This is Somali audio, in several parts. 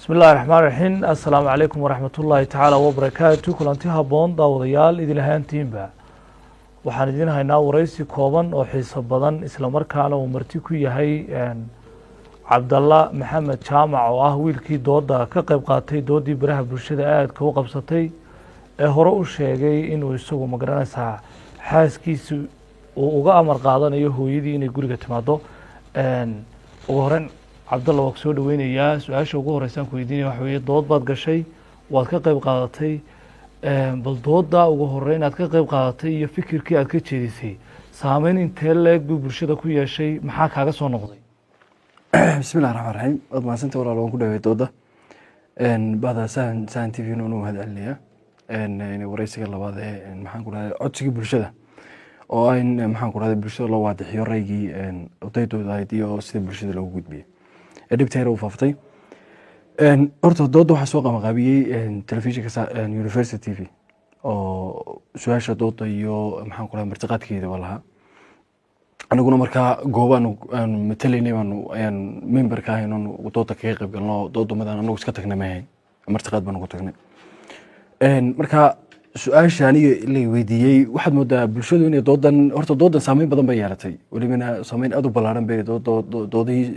بسم الله الرحمن الرحيم السلام عليكم ورحمة الله تعالى وبركاته كلانتي هابون داوديال idin ahaantiinba waxaan idin haynaa wareysi kooban oo xiiso badan isla markaana uu marti ku yahay Cabdalla Maxamed Jaamac oo ah wiilkii dooda ka qayb qaatay doodii baraha bulshada aadka u qabsatay ee hore u sheegay inuu isagu magaranaysaa xaaskiisu uu uga amar qaadanayo hooyadii inay guriga timaado ugu horeyn Cabdalla waa soo dhaweynayaa su'aasha ugu horeysan ku weydiinay waxa weeye dood baad gashay waad ka qayb qaadatay bal dooda ugu horeyn aad ka qayb qaadatay iyo fikirkii aad ka jeedisay saameyn intee leeg buu bulshada ku yeeshay maxaa kaaga soo noqday bismillaahir rahmaanir rahiim wad maasanta walaal waan ku dhaweey dooda baada saan TV inuu mahad celiyaa in wareysiga labaad ee maxaan ku raadin codsiga bulshada oo ay maxaan ku raadin bulshada loo waadixiyo raygii odaydooda iyo sida bulshada loogu gudbiyo edibteera u faaftay horta dooda waxa soo qabanqaabiyay telefishinka University TV oo su'aasha dooda iyo maxaan ku raadin martiqaadkeeda walaha anaguna markaa goobaan matalaynay ayaan member ka ahayn oo dooda kaga qayb galno dooda madan anagu iska tagnay maahayn martiqaad baan ugu tagnay markaa su-aasha aniga la weydiiyey waxaad moodaa bulshadu inay doodan horta doodan saameyn badan bay yeelatay welibana saameyn aad u ballaaran bay doodihii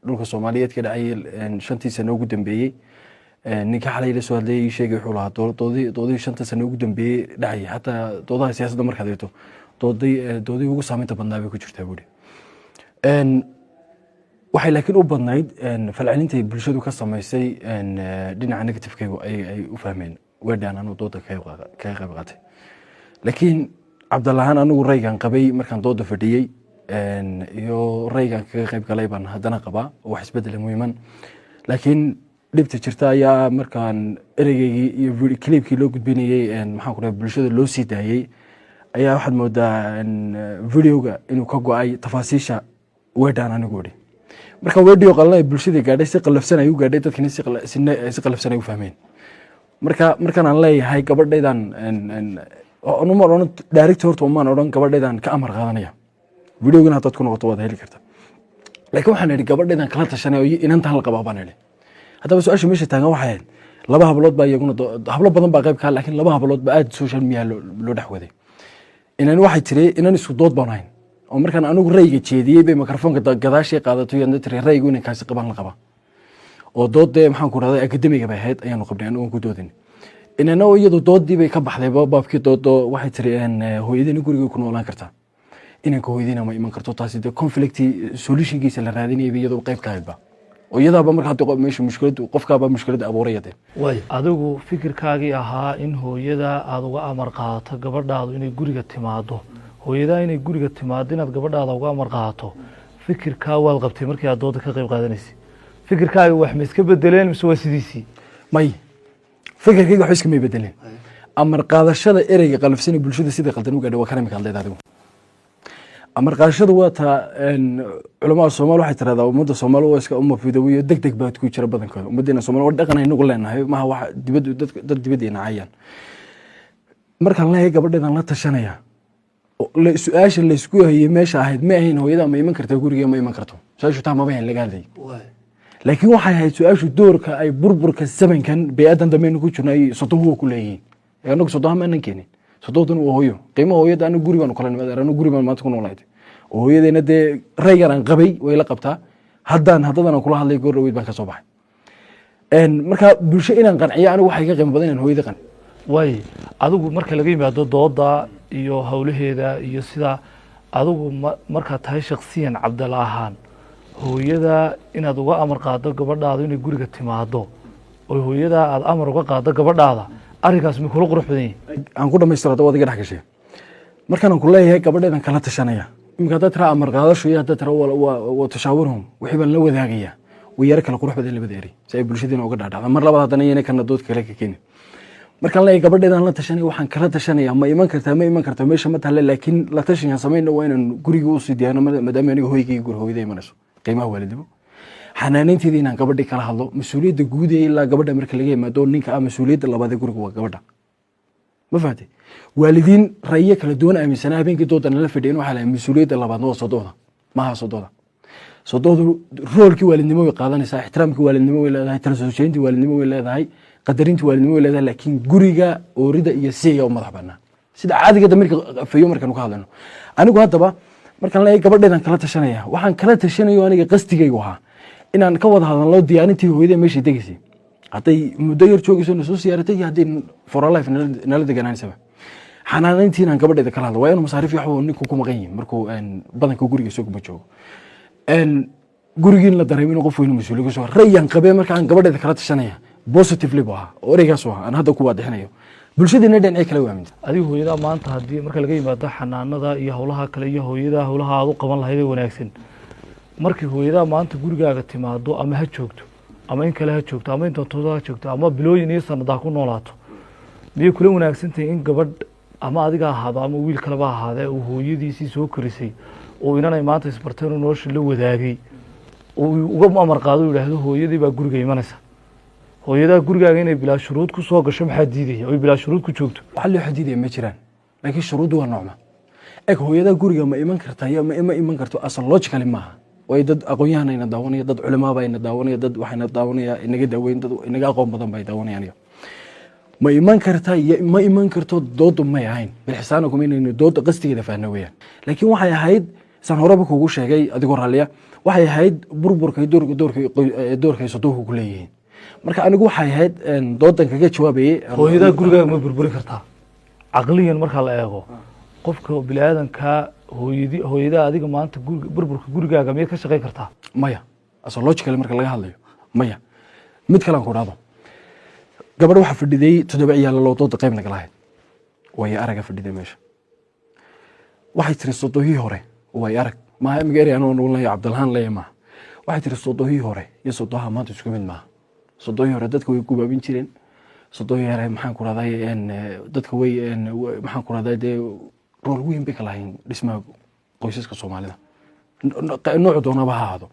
dhulka Soomaaliyeed ka dhacay 5 sano ugu dambeeyay ninka xalay la soo hadlayay sheegay wuxuu lahaa doodihii 5 sano ugu dambeeyay dhacay hataa doodaha siyaasadda markaad eegto doodii ugu saameynta badnaa bay ku jirtaa buuri waxay laakiin u badnayd falcelinta bulshadu ka sameysay dhinaca negative-ka ay u fahmeen weedhaan anu dooda kaga qayb qaatay laakiin Cabdallahan anigu raygan qabay markaan dooda fadhiyay iyo raygan kaga qayb galay baan haddana qabaa wax isbedel muhiiman laakiin dhibta jirta ayaa markaan ereygii iyo clipkii loo gudbinayay maxaan ku raadin bulshada loo sii daayay ayaa waxaad moodaa videoga inuu ka go'ay tafaasiisha weedhaan anigu wadi marka weedhiyo qalnay bulshada gaadhay si qalafsan ay u gaadhay dadkina si qalafsan ay u fahmeen markaan aan leeyahay gabadhaydan anuma oran director horta uma oran gabadhaydan ka amar qaadanaya videogana dad ku noqoto wada heli karta laakiin waxaan idhi gabadhaydan kala tashanay oo inanta hal qaba baan idhi hadaba su'aasha meesha taagan waxay ahayd laba hablood baa iyaguna hablo badan baa qayb ka laakiin laba hablood baa aad social media loo dhaxwaday inaan waxay tiri inaan isku dood banayn oo markaan anigu rayga jeediyay bay mikrofoonka gadaashii qaadato iyo tiri raygu inaan kaasi qaban la qaba oo doodde maxaan ku raadayay akademiga bay ahayd ayaanu qabnay anigu ku doodin inana iyadu doodii bay ka baxday baabkii doodo waxay tiri hooyadina guriga ku noolaan kartaa inanka hooyadina ma iman karto taasi de conflict solutionkiisa la raadinayay iyadu qayb ka ahaydba oo iyadaaba markaa meesha mushkilad qofkaaba mushkilad abuurayade way adigu fikirkaagii ahaa in hooyada aad uga amar qaadato gabadhaadu inay guriga timaado hooyada inay guriga timaado inaad gabadhaada uga amar qaadato fikirkaa waad qabtay markii aad dooda ka qayb qaadanaysay fikirkaaga wax ma iska bedeleen mise waa sidiisii may fikirkayga wax iska ma bedeleen amar qaadashada ereyga qalafsan bulshada sida qaldan u gaadhay waa kana mid hadlayda adigu amar qaadashada waa ta culimada Soomaaliya waxay tiraahdaa ummadda Soomaaliya waa iska umma fidawiyo degdeg baad ku jira badankooda ummadina Soomaaliya waa dhaqan aynu leenahay maaha wax dad dibadina caayaan markaan leeyahay gabadheedan la tashanaya su-aasha la isku hayay meesha ahayd ma ahayn hooyada ma iman kartaa guriga ma iman karto su-aashu taa ma bahan laga hadlay laakiin waxay ahayd su-aashu doorka ay burburka sabankan bee'adan dambeenu ku jirnay sodohu ku leeyihiin anagu sodoha ma keenin sododan waa hooyo qiimo hooyada anu gurigan kala nimaad anu gurigan maanta ku noolayd oo hooyadeena de raygan aan qabay way la qabtaa haddana kula hadlay goor dhaweyd baan ka soo baxay marka bulsho inaan qanciyo anigu waxay ka qiimo badan in hooyada qan way adigu marka laga yimaado dooda iyo hawlaheeda iyo sida adigu marka tahay shakhsiyan Cabdalla ahaan hooyada inaad uga amar qaado gabadhaada inay guriga timaado oo hooyada aad amar uga qaado gabadhaada arrinkaas ma kula qurux badan yahay aan ku dhameystiro dad wadiga dhaxgashay markaan ku leeyahay gabadheedan kala tashanaya imka dad tira amar qaadasho iyo dad tira waa tashaawurhum wixii baan la wadaagaya wiyar kala qurux badan labada eri si ay bulshadina uga dhaadhacdo mar labaad hadana inay kana dood kale ka keenin markaan leeyahay gabadheedan la tashanaya waxaan kala tashanaya ma iman kartaa meesha ma tahle laakiin la tashan sameeyna waa inaan guriga u sii diyaarno maadaama aniga hooyigii hooyada imanayso qiimaha waalidnimo xanaaneynteedii inaan gabadhi kala hadlo mas-uuliyadda guud ee ilaa gabadha marka laga yimaado ninka mas-uuliyadda labaad ee guriga waa gabadha ma fahamtay waalidiin rayo kala duwan aaminsanaa habeenkii doodan la fadhiyeen waxaa la mas-uuliyadda labaad waa sodooda maaha sodooda sodoodu roolkii waalidnimo way qaadanaysaa, ixtiraamkii waalidnimo way leedahay, tala soo jeedintii waalidnimo way leedahay, qadarintii waalidnimo way leedahay, laakiin guriga oorida iyo siga u madax bannaan sida caadiga damirka fayo markaan ka hadlayno. anigu haddaba markaan leeyahay gabadheedan kala tashanaya, waxaan kala tashanayo aniga qasdigaygu ahaa inaan ka wada hadalno diyaarintii hooyada meeshay degaysay, hadday muddo yar joogayso na soo siyaaratay iyo hadday for life nala deganaanaysaba xanaanayntii inaan gabadheeda kala hadlo. waa inuu masaariif waxba ninku ku maqan yihin markuu badanka guriga isaguma joogo, gurigiin la dareemo inuu qof weynu mas-uuliya kusoo rayaan qabee markaan gabadheeda kala tashanaya positively bu ahaa oo ereygaas ahaa aan hadda ku waadixinayo. bulshadiina dhinacii kale waaminta adiga hooyadaa maanta haddii marka laga yimaado xanaanada iyo howlaha kale iyo hooyadaa howlaha aad u qaban lahayd ee wanaagsan, markii hooyadaa maanta gurigaaga timaado ama ha joogto ama in kale ha joogto ama in doontooda ha joogto ama bilooyin iyo sannadaa ku noolaato, miyay kula wanaagsantahay in gabadh ama adiga ahaado ama wiil kaleba ahaadee uu hooyadiisii soo korisay oo inanay maanta isbarteen uu nolosha la wadaagay uu uga amar qaado u yidhaahdo hooyadii baa guriga imanaysa, hooyadaa gurigaaga inay bilaa shuruud ku soo gasho maxaa diidaya oy bilaa shuruud ku joogto? waxa loo xadiidaya ma jiraan, laakiin shuruuddu waa noocma. eg hooyadaa guriga ma iman kartaa iyo ma iman karto asal logically maaha. way dad aqoon-yahan ayna daawanaya, dad culamaaba ayna daawanaya, dad waxayna daawanaya inaga daaweyn, dad inaga aqoon badan bay daawanayaan. ma iman kartaa iyo ma iman karto doodu may ahayn bilxisaana kuma inaynu dooda qastigeeda faahna weeyaan. laakiin waxay ahayd saan horeba kuugu sheegay adigoo raalliya, waxay ahayd burburkay doorkay sodoonku ku leeyihiin. marka anigu waxay ahayd doodan kaga jawaabayay hooyadaa gurigaaga ma burburin kartaa caqliyan marka la eego qofka biniaadanka hooyadaa adiga maanta burburka gurigaaga miyaad ka shaqayn kartaa? maya asal logically marka laga hadlayo maya. mid kale aan ku dhahdo, gabadh waxaa fadhiday 7 ciyaal loo dooda qayb naga lahayd, way araga fadhiday meesha. waxay tiri sodohii hore way arag maaha imiga erey anoo nool leeyahay Cabdilhaan leeyahay maaha. waxay tiri sodohii hore iyo sodoha maanta isku mid maaha. sodohii hore dadka way gubaabin jireen, sodohii hore maxaan ku rahday dadka way maxaan ku rahday dee rool weyn bay ka lahayn dhismaha qoysaska Soomaalida nooc doonaba ha ahaado.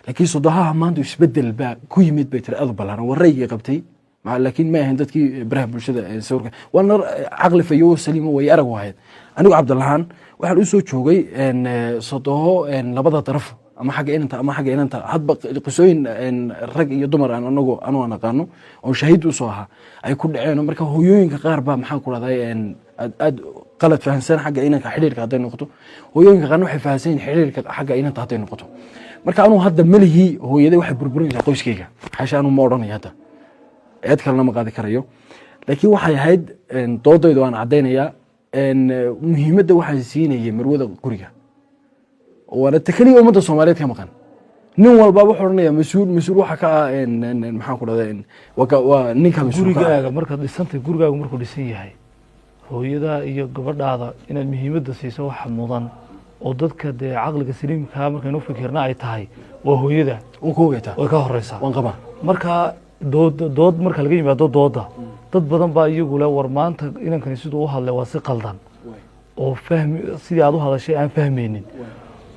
laakiin sodohaha maanta isbedel baa ku yimid bay tiri aad ballaaran warayga qabtay, laakiin ma ahayn dadkii baraha bulshada sawirka waana caqli fayo saliimo way arag wahayd. anigu Cabdilhaan waxaan u soo joogay sodoho labada daraf ama xagga inanta hadba qisooyin rag iyo dumar aan aan aqaano oo shahiid u soo ahaa ay ku dhaceen. marka hooyooyinka qaar baa maxaan ku raday aad qalad fahansan xagga inanka xiriirka haday noqoto, hooyooyinka qaarna waxay fahansan xiriirka xagga inanta haday noqoto. marka anu hadda malihi hooyaday waxay burburinaysaa qoyskayga xasha anu ma odhanayo hadda eed kalena ma qaadi karayo. laakiin waxay ahayd doodaydu aan caddaynaya muhiimadda waxaan siinayay marwada guriga waana takaliya ummadda Soomaaliyeed ka maqan. nin walba wuxuu oranayaa mas-uul waxa ka ah maxaan ku dhahday waa ninka gurigaaga markaad dhisantay gurigaaga markuu dhisan yahay hooyada iyo gabadhaada inaad muhiimadda siiso wax mudan oo dadka dee caqliga saliimka markaynu fikirna ay tahay waa hooyada way ka horeysaa waan qabaa. marka dood marka laga yimaado dooda dad badan baa iyagu leh war maanta inankani siduu u hadlay waa si qaldan oo sidii aad u hadashay aan fahmaynin.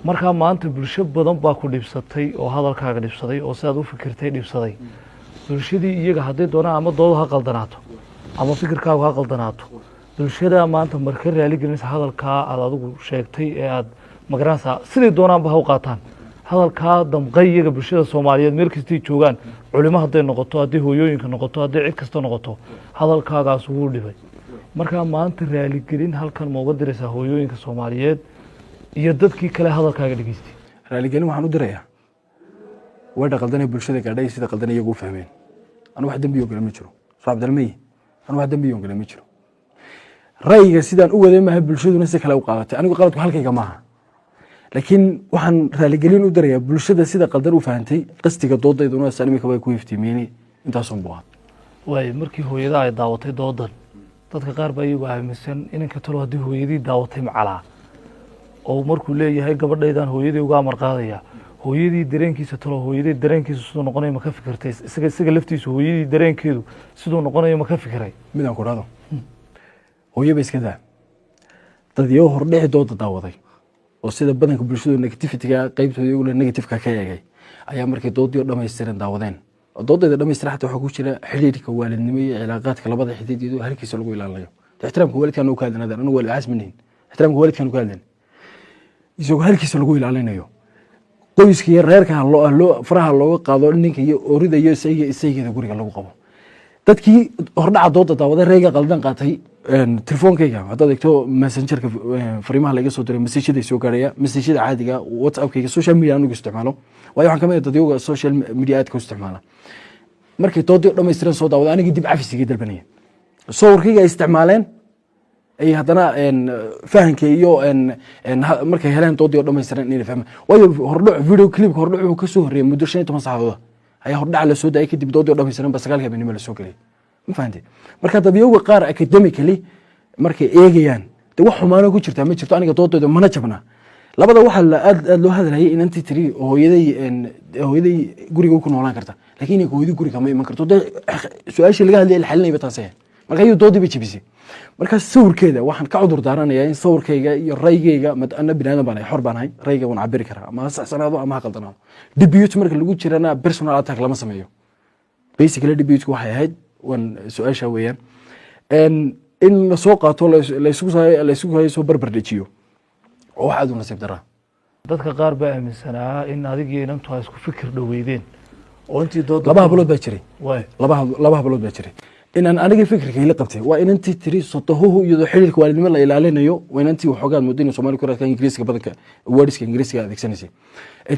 markaa maanta bulsho badan baa ku dhibsatay oo hadalkaaga dhibsaday oo sidaad u fikirtay dhibsaday. bulshadii iyaga hadday doonaan ama dooda ha qaldanaato ama fikirkaagu ha qaldanaato, bulshada maanta marka raali gelinaysa hadalkaa aad adigu sheegtay ee aad magaranaysaa siday doonaanba ha u qaataan hadalkaa damqay iyaga bulshada Soomaaliyeed meel kastay joogaan, culimo hadday noqoto, hadday hooyooyinka noqoto, hadday cid kasta noqoto, hadalkaagaas wuu dhibay. markaa maanta raali gelin halkan ma uga diraysaa hooyooyinka Soomaaliyeed iyo dadkii kale hadalkaaga dhageystay? raali gelin waxaan u dirayaa way dhaqaldanay bulshada gaadhay sida qaldan iyagu fahmeen. anu wax dambiyo gala ma jiro soo Cabdilmay, anu wax dambiyo gala ma jiro. rayga sidaan u waday maaha bulshaduna si kale u qaadatay, anigu qaladku halkayga maaha. laakiin waxaan raali gelin u dirayaa bulshada sida qaldan u fahantay qastiga doodayduna salimika way ku iftiimiyeen intaas oo buuxad. way markii hooyada ay daawatay doodan dadka qaar baa iyagu aaminsan inanka talo haddii hooyadii daawatay macalaa oo markuu leeyahay gabadhaydan hooyadii uga amar qaadaya hooyadii dareenkiisa talo hooyadii dareenkiisa sidoo noqonayo ma ka fikirtay isaga laftiisa hooyadii dareenkeedu sidoo noqonayo ma ka fikiray? midaan ku dhado hooyaba iska daa dad iyo hordhici dooda daawaday oo sida badanka bulshadu negativity-ga qaybtooda iyaguna negative-ka ka eegay ayaa markay doodii dhammaystiran daawadeen. doodayda dhammaystiran xataa waxaa ku jira xiriirka waalidnimo iyo cilaaqaadka labada xidid iyadoo halkiisa lagu ilaalinayo. ixtiraamka waalidkaan ka hadlanaadaan anu waalid casminayn ixtiraamka waalidkaan ka hadlan isagoo halkiisa lagu ilaalinayo qoyska iyo reerka loo faraha looga qaado ninka iyo orida iyo isaygeeda guriga lagu qabo dadkii hordhaca dooda daawada reega qaldan qaatay telefoonkayga haddaad eegto messengerka fariimaha laga soo diray messajada soo gaaraya messajada caadiga whatsappkayga social media anugu isticmaalo waayo waxaan kamid ah dadyoga social media aadka u isticmaala markay doodii dhammaystiran soo daawada anigii dib cafisiga dalbanaya sawirkayga ay isticmaaleen ay haddana fahanka iyo markay heleen doodii dhammaystiran inay fahmaan waayo hordhac video clipka hordhac wuxuu ka soo horreeyay muddo 15 saacadood ayaa hordhac la soo daayay kadib doodii dhammaystiran ba 9 habeenimo la soo galay ma fahanteen marka dadyoga qaar academically markay eegayaan de wax xumaano ku jirta ma jirto aniga doodooda mana jabna labada waxa aad loo hadlayay in anti tiri hooyaday guriga ku noolaan karta laakiin hooyaday guriga ma iman karto su'aasha laga hadlayay xalinayba taasay marka ayuu doodii bajibisay marka sawirkeeda waxaan ka cudur daaranayaa in sawirkayga iyo raygayga madana binaadam baan xor baan hay rayga waan cabiri karaa ama saxsanaado ama qaldanaado debut marka lagu jirana personal attack lama sameeyo basically debut waxay ahayd wan su'aasha weeyaan in la soo qaato la isugu soo barbar dhajiyo oo waxa aad u nasiib daraa dadka qaar baa aaminsanaa in adiga inantu ay isku fikir dhaweydeen oo intii dood laba hablood baa jiray laba hablood baa jiray inaan aniga fikirkay la qabtay waa inantii tiri sotohuhu iyadoo xiriirka waalidnimo la ilaalinayo waa inantii waxoogaan muddo Soomaali ku raadka Ingiriiska badanka wordska Ingiriiska adeegsanaysay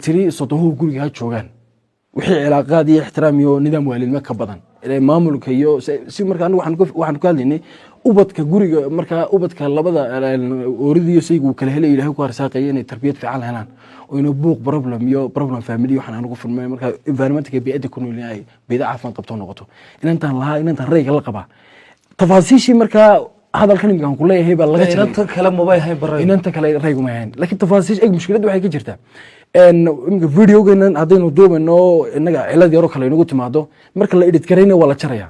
tiri sotohuhu guriga ha joogaan wixii cilaaqaad iyo ixtiraam iyo nidaam waalidnimo ka badan ilaa maamulka iyo si marka anigu waxaan ku hadlaynay ubadka guriga marka ubadka labada ooridiyo saygu kala helay Ilaahay ku arsaaqay inay tarbiyad fiican helaan oo inuu buuq problem family waxaan anigu furmay marka environmentka bi'ada ku nool yahay bi'ada caafimaad qabto noqoto inantan rayga la qaba tafaasiishii marka hadalkan imkaan ku leeyahay baa laga jiray inanta kale ma bay hayn baray inanta kale raygu ma hayn laakiin tafaasiish ay mushkiladu waxay ka jirtaa imka videogeena hadaynu duubano inaga cilad yaro kale inagu timaado marka la edit gareyna waa la jaraya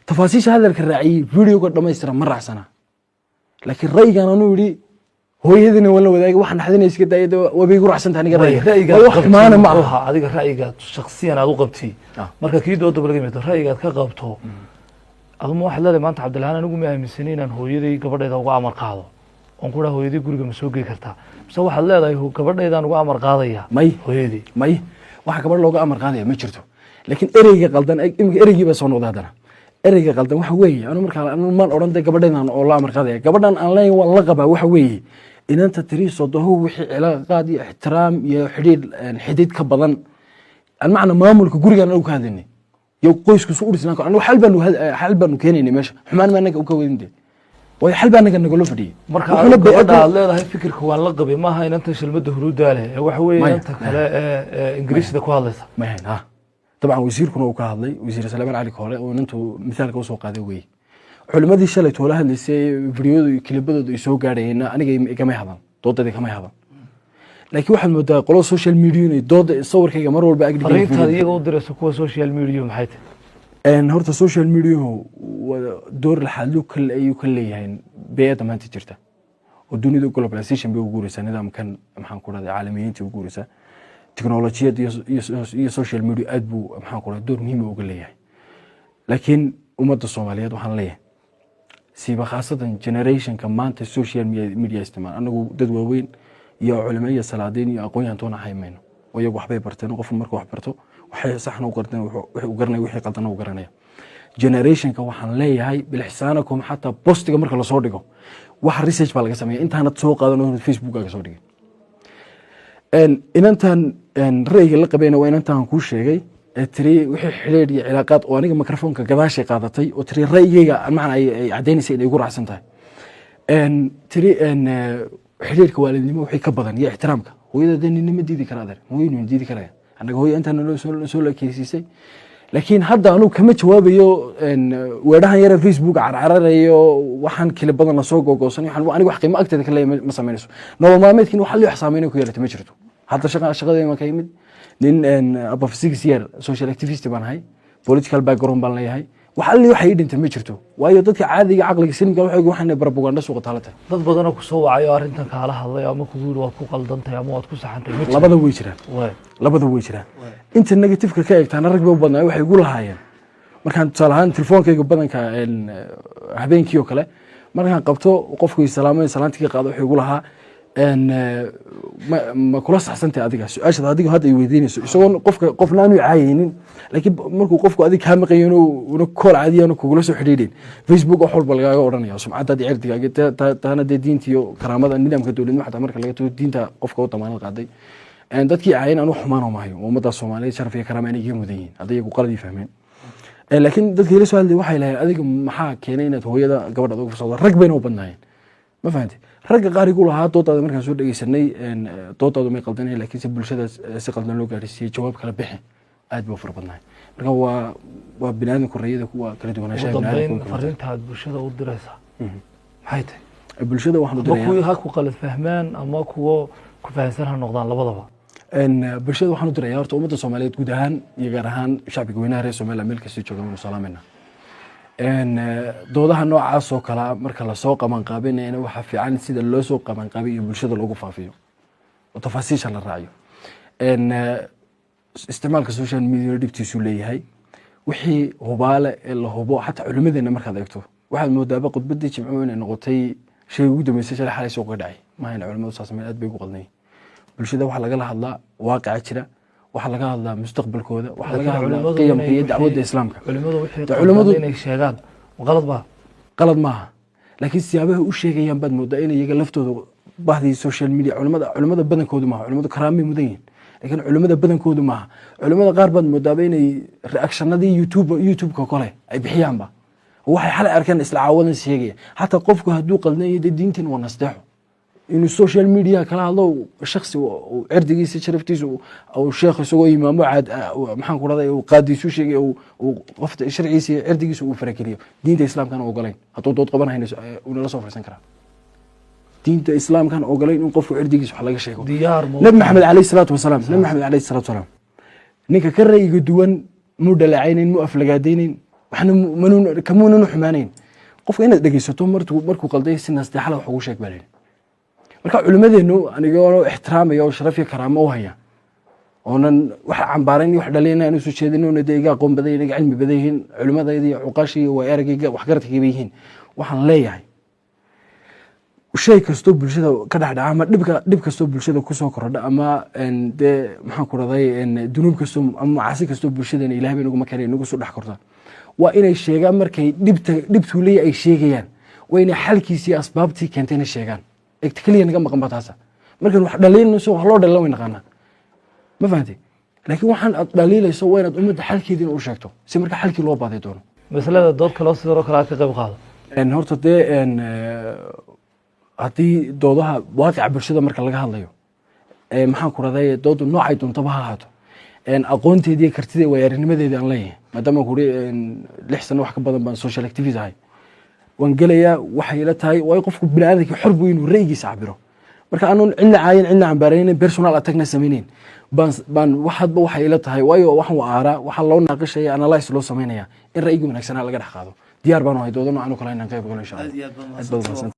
tafaasiisha hadalka raaciyay videoga dhammaystiran ma raacsana laakiin raygan anu yiri hooyadina wala wadaagay waxaan xadinay iska daayay wabigu raacsantaa aniga rayga wax maana ma aha adiga rayga shakhsiyan aad u qabtay marka kii dooda balgamido rayga ka qabto aduma wax leedahay maanta Cabdilaahan anigu ma aaminsanay inaan hooyaday gabadheeda uga amar qaado on ku dhahay hooyaday guriga ma soo geey kartaa mise waxaad leedahay gabadheedaan uga amar qaadaya hooyaday waxa gabadh looga amar qaadaya ma jirto laakiin ereyga qaldan imika ereygii baa soo noqday haddana ereyga qaldan waxa weeye anu markaa maan odhan day gabadheedaan oo la amar qaadaya gabadhan aan leeyahay waa la qabaa waxa weeye inanta tiri sodoho wixii cilaaqaad iyo ixtiraam iyo xidhiid ka badan aan macna maamulka gurigaan uu ka hadlaynay iyo qoysku soo urisnaan karo anu xal baanu keenaynay meesha xumaan ma anaga u ka weydin way xal baa anaga nagala fadhiyay marka gabadha leedahay fikirka waan la qabay maaha inanta shilmada huruuda leh waxa weeye inanta kale ingiriisida ku hadlaysa ma hayna طبعا wasiirkuna uu ka hadlay wasiir Salmaan Ali Koole oo intuu misaalka soo qaaday way culimadii shalay toole hadlaysay fiidiyooda kilibadooda ay soo gaarayeen aniga igama hadan doodada kama hadan laakiin waxaan moodaa qolo social media inay dood sawirkayga mar walba agdhigay fariinta iyaga u dirayso kuwa social media maxay tahay horta social media door la xallo kale ayuu ka leeyahay beeyada maanta jirta oo dunida globalization bay ugu guuraysaa nidaamkan maxaan ku raday caalamiyiinta ugu guuraysaa teknolojiyada iyo social media aad buu maxaan ku raday door muhiim uga leeyahay laakiin ummadda Soomaaliyeed waxaan leeyahay siiba khaasatan generationka maanta social media isticmaal anagu dad waaweyn iyo culimo iyo salaadiin iyo aqoon-yahan toona haymayno oo iyagu waxbay barteen qof marka wax barto waxay saxna u qarteen wuxuu garanay wixii qaldan u garanaya generationka waxaan leeyahay bil xisaanakum hatta postiga marka la soo dhigo wax research baa laga sameeyay intaanad soo qaadan oo Facebook-ga soo dhigay inantan rayga la qabeena waa inantan ku sheegay tiri wixii xiriir iyo cilaaqaad oo aniga mikrofoonka gadaashay qaadatay oo tiri raygayga macna ay cadeynaysa inay ugu raacsan tahay tiri xiriirka waalidnimo wixii ka badan iyo ixtiraamka hooyada ninima diidi kara adeer hooyadu diidi karaya anaga hooyo intaan soo la keesisay laakiin hadda anu kama jawaabayo weedhahan yara Facebook carcararayo waxaan kale badan la soo googoosanay waxaan aniga wax qiimo agteeda kale ma sameynayso nolol maalmeedkiina waxa la xasaameynay ku yeelata ma jirto hadda shaqadeena ka yimid nin above 6 year social activist baan ahay political background baan leeyahay waxa li waxay dhintay ma jirto waayo dadka caadiga aqliga sinimka waxaan propaganda suuqa taalata dad badan oo ku soo wacayo arintan kala hadlay ama ku guur waad ku qaldantahay ama waad ku saxantay labada way jiraan inta negative-ka ka eegtaan rag bay u badnaa waxay ugu lahaayeen markaan tusaalahaan telefoonkayga badanka habeenkii oo kale markaan qabto qofku salaamay salaantii qaado waxay ugu lahaa ma kula saxsantay adiga su-aashada adiga hadda ay weydiinayso isagoo qofna aanu caayaynin laakiin markuu qofku adig kaa maqayo una kool caadiyaanu kugula soo xidhiidhin facebook wax walba lagaaga odhanaya sumcaddaadi cirdigaaga taana dee diinta iyo karaamada nidaamka dowladnimo xataa marka laga tago diinta qofka u damaanad qaaday dadkii caayan anu xumaanoo mahayo ummadda soomaaliyeed sharaf iyo karaama inay iga mudan yihiin hadday iyagu qaladii fahmeen laakiin dadkii la soo hadlay waxay lahayn adiga maxaa keenay inaad hooyada gabadha aad uga farsado rag bayna u badnaayeen ma fahamtay ragga qaar igu lahaa doodaada markaan soo dhegeysanay doodaadu may qaldanayn laakiinse bulshada si qaldan loo gaadhsiiyey jawaab kala bixi aad buu fara badnaay marka waa biniaadanku rayada kuwa kala duwanaanshaha dambeyn fariintaad bulshada u diraysaa maxay tahay bulshada waxaan u dirayaa kuwii ha ku qalad fahmaan ama kuwo ku fahansan ha noqdaan labadaba bulshada waxaan u dirayaa horta ummadda soomaaliyeed guud ahaan iyo gaar ahaan shacbiga weynaha reer somaliland meel kasta jooga waynu salaamayna doodaha noocaas oo kalea marka lasoo qabanqaabinayna waxaa fiican sida loo soo qabanqaabay iyo bulshada loogu faafiyo oo tafaasiisha la raaciyo isticmaalka social media dhibtiisuu leeyahay wixii hubaale ee la hubo xataa culimadeena markaad eegto waxaad moodaaba khudbadii jimco inay noqotay shay ugu dambeysay shalay xalay suuqa dhacay mahayna culimadu saas meel aad bay ugu qaldan yihiin bulshada waxaa lagala hadlaa waaqica jira waxaa laga hadlaa mustaqbalkooda waxaa laga hadlaa qiyamka iyo dacwadda islaamka culimadu inay sheegaan qalad maaha laakiin siyaabaha u sheegayaan baad moodaa in iyaga laftooda bahdii social media culimada badankoodu maaha culimadu karaamay mudan yihiin laakiin culimada badankoodu maaha culimada qaar baad moodaaba inay reactionadii youtube-ka kole ay bixiyaanba waxay xalay arkeen isla caawadan sheegaya xataa qofku hadduu qaldan yahay diintan waa nasteexo inuu social media kala hadlo shakhsi cirdigiisa sharaftiisa uu sheekh isagoo imaamo maxaan ku raday qaadiisu sheegay uu qofta sharciisa cirdigiisa uu farakeliyo diinta islaamkana ogolayn hadduu dood qabanayna una la soo fariisan karaa diinta islaamkana ogolayn in qofku cirdigiisa wax laga sheego nabi maxamed calayhi salaatu wasalaam ninka ka ra'yiga duwan muu dhaleecaynayn muu aflagaadaynayn waxna kamuunan u xumaanayn qofka inaad dhegeysato markuu qalday si nasteexala wax ugu sheeg baa layidhi marka culimadeenu anigoo ixtiraamaya oo sharaf iyo karaamo u haya oonan wax cambaarayn iyo wax dhaliina aan usoo jeedin oona dee iga aqoon badan iga cilmi badan yihiin culimadayda iyo cuqaashi iyo waa eragayga waxgaradkayga bay yihiin waxaan leeyahay shay kastoo bulshada ka dhexdhaca ama dhib kastoo bulshada kusoo kordha ama dee maxaan ku raday dunuub kastoo ama macaasi kastoo bulshadeena ilahay bay naguma keenay nagu soo dhex kordhaan waa inay sheegaan markay dhibtuu leeya ay sheegayaan waa inay xalkiisii asbaabtii keentayna sheegaan egta keliya naga maqan ba taasa markan wax dhaliilayso wax loo dhalila way naqaanaa ma fahantay laakiin waxaan aad dhaliilayso waa inaad ummadda xalkeediina u sheegto si marka xalkii loo baaday doono masalada dood kaloo sidoo kale aad ka qayb qaado horta dee haddii doodaha waaqica bulshada marka laga hadlayo maxaan ku raday doodu noocay doontaba ha ahaato aqoonteedii kartidii waayarinimadeedii aan leeyahay maadaama kuri 6 sano wax ka badan baan social activist ahay waan gelayaa waxay ila tahay waa qofku bini'aadamka xor buu inuu ra'yigiisa cabiro marka aanu cidna caayin cidna cambaaraynin personal attackna samaynayn baan waxaadba waxay ila tahay waayo waxaan waa aaraa waxaa loo naaqashaya analyse loo samaynaya in ra'yiga wanaagsanaa laga dhex qaado diyaar baan ahay doodano aanu kala inaan qayb galo insha allah